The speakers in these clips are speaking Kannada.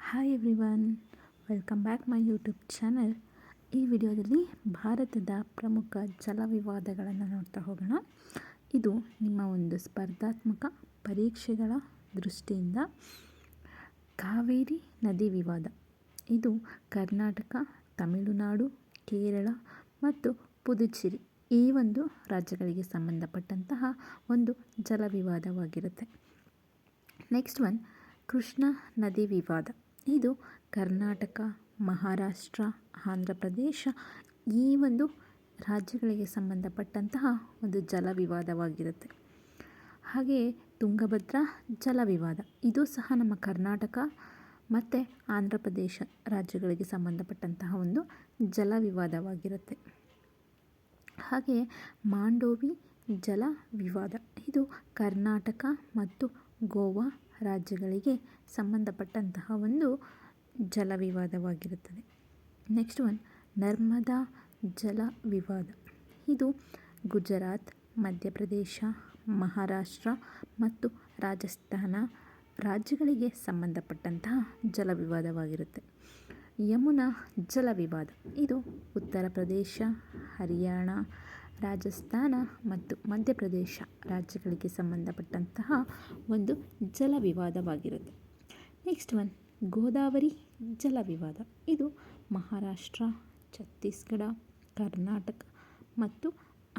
Hi everyone, welcome back my YouTube channel. ಈ ವಿಡಿಯೋದಲ್ಲಿ ಭಾರತದ ಪ್ರಮುಖ ಜಲವಿವಾದಗಳನ್ನು ನೋಡ್ತಾ ಹೋಗೋಣ. ಇದು ನಿಮ್ಮ ಒಂದು ಸ್ಪರ್ಧಾತ್ಮಕ ಪರೀಕ್ಷೆಗಳ ದೃಷ್ಟಿಯಿಂದ ಕಾವೇರಿ ನದಿ ವಿವಾದ. ಇದು ಕರ್ನಾಟಕ, ತಮಿಳುನಾಡು, ಕೇರಳ ಮತ್ತು ಪುದುಚೇರಿ ಈ ಒಂದು ರಾಜ್ಯಗಳಿಗೆ ಸಂಬಂಧಪಟ್ಟಂತಹ ಒಂದು ಜಲವಿವಾದವಾಗಿರುತ್ತೆ. ನೆಕ್ಸ್ಟ್ ಒನ್, ಕೃಷ್ಣಾ ನದಿ ವಿವಾದ. ಇದು ಕರ್ನಾಟಕ, ಮಹಾರಾಷ್ಟ್ರ, ಆಂಧ್ರ ಪ್ರದೇಶ ಈ ಒಂದು ರಾಜ್ಯಗಳಿಗೆ ಸಂಬಂಧಪಟ್ಟಂತಹ ಒಂದು ಜಲವಿವಾದವಾಗಿರುತ್ತೆ. ಹಾಗೆಯೇ ತುಂಗಭದ್ರಾ ಜಲವಿವಾದ, ಇದು ಸಹ ನಮ್ಮ ಕರ್ನಾಟಕ ಮತ್ತು ಆಂಧ್ರ ಪ್ರದೇಶ ರಾಜ್ಯಗಳಿಗೆ ಸಂಬಂಧಪಟ್ಟಂತಹ ಒಂದು ಜಲವಿವಾದವಾಗಿರುತ್ತೆ. ಹಾಗೆಯೇ ಮಾಂಡೋವಿ ಜಲ ವಿವಾದ, ಇದು ಕರ್ನಾಟಕ ಮತ್ತು ಗೋವಾ ರಾಜ್ಯಗಳಿಗೆ ಸಂಬಂಧಪಟ್ಟಂತಹ ಒಂದು ಜಲವಿವಾದವಾಗಿರುತ್ತದೆ. ನೆಕ್ಸ್ಟ್ ಒನ್, ನರ್ಮದಾ ಜಲ ವಿವಾದ. ಇದು ಗುಜರಾತ್, ಮಧ್ಯಪ್ರದೇಶ, ಮಹಾರಾಷ್ಟ್ರ ಮತ್ತು ರಾಜಸ್ಥಾನ ರಾಜ್ಯಗಳಿಗೆ ಸಂಬಂಧಪಟ್ಟಂತಹ ಜಲವಿವಾದವಾಗಿರುತ್ತೆ. ಯಮುನಾ ಜಲವಿವಾದ, ಇದು ಉತ್ತರ ಪ್ರದೇಶ, ಹರಿಯಾಣ, ರಾಜಸ್ಥಾನ ಮತ್ತು ಮಧ್ಯಪ್ರದೇಶ ರಾಜ್ಯಗಳಿಗೆ ಸಂಬಂಧಪಟ್ಟಂತಹ ಒಂದು ಜಲವಿವಾದವಾಗಿರುತ್ತೆ. ನೆಕ್ಸ್ಟ್ ಒನ್, ಗೋದಾವರಿ ಜಲವಿವಾದ. ಇದು ಮಹಾರಾಷ್ಟ್ರ, ಛತ್ತೀಸ್ಗಢ, ಕರ್ನಾಟಕ ಮತ್ತು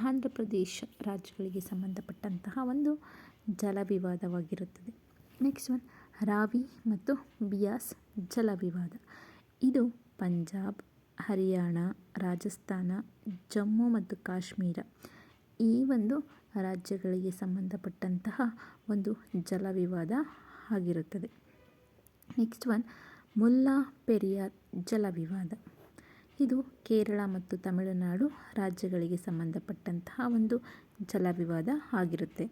ಆಂಧ್ರ ಪ್ರದೇಶ ರಾಜ್ಯಗಳಿಗೆ ಸಂಬಂಧಪಟ್ಟಂತಹ ಒಂದು ಜಲವಿವಾದವಾಗಿರುತ್ತದೆ. ನೆಕ್ಸ್ಟ್ ಒನ್, ರಾವಿ ಮತ್ತು ಬಿಯಾಸ್ ಜಲವಿವಾದ. ಇದು ಪಂಜಾಬ್, ಹರಿಯಾಣ, ರಾಜಸ್ಥಾನ, ಜಮ್ಮು ಮತ್ತು ಕಾಶ್ಮೀರ ಈ ಒಂದು ರಾಜ್ಯಗಳಿಗೆ ಸಂಬಂಧಪಟ್ಟಂತಹ ಒಂದು ಜಲವಿವಾದ ಆಗಿರುತ್ತದೆ. ನೆಕ್ಸ್ಟ್ ಒನ್, ಮುಲ್ಲಾ ಪೆರಿಯಾರ್ ಜಲವಿವಾದ. ಇದು ಕೇರಳ ಮತ್ತು ತಮಿಳುನಾಡು ರಾಜ್ಯಗಳಿಗೆ ಸಂಬಂಧಪಟ್ಟಂತಹ ಒಂದು ಜಲವಿವಾದ ಆಗಿರುತ್ತೆ.